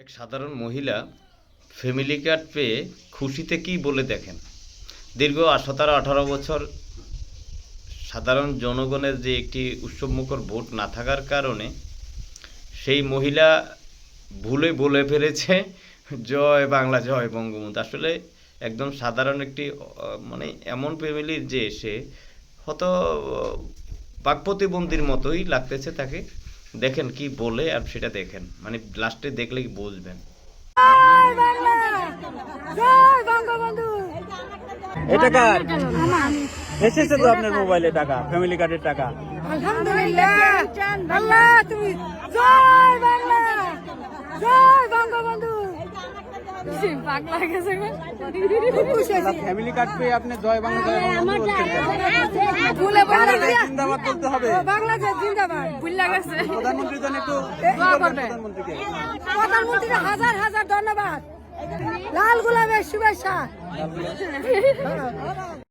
এক সাধারণ মহিলা ফ্যামিলি কার্ড পেয়ে খুশিতে কি বলে দেখেন। দীর্ঘ 17-18 বছর সাধারণ জনগণের যে একটি উৎসবমুখর ভোট না থাকার কারণে সেই মহিলা ভুলে বলে ফেলেছে জয় বাংলা জয় বঙ্গবন্ধু। আসলে একদম সাধারণ একটি মানে এমন ফ্যামিলির যে সে হয়তো বাক্প্রতিবন্ধীর মতোই লাগতেছে তাকে। দেখেন কি বলে আর সেটা দেখেন, মানে লাস্টে দেখলে কি বুঝবেন। এটা কার এসেছে তো আপনার মোবাইলে টাকা, ফ্যামিলি কার্ডের টাকা। আলহামদুলিল্লাহ। আল্লাহ তুমি জয় বাংলা, জয় বঙ্গবন্ধু। পাগলা গেছে গো। ফ্যামিলি কার্ড পেয়ে আপনি জয় বাংলা জয় বঙ্গবন্ধু বলছেন। ভুলে বাংলাদেশ জিন্দাবাদ করতে হবে। বাংলাদেশ জিন্দাবাদ। ভুলে গেছে। প্রধানমন্ত্রীর জন্য একটু দোয়া করবেন। প্রধানমন্ত্রীকে প্রধানমন্ত্রীকে হাজার হাজার ধন্যবাদ। লাল গোলাপের শুভেচ্ছা।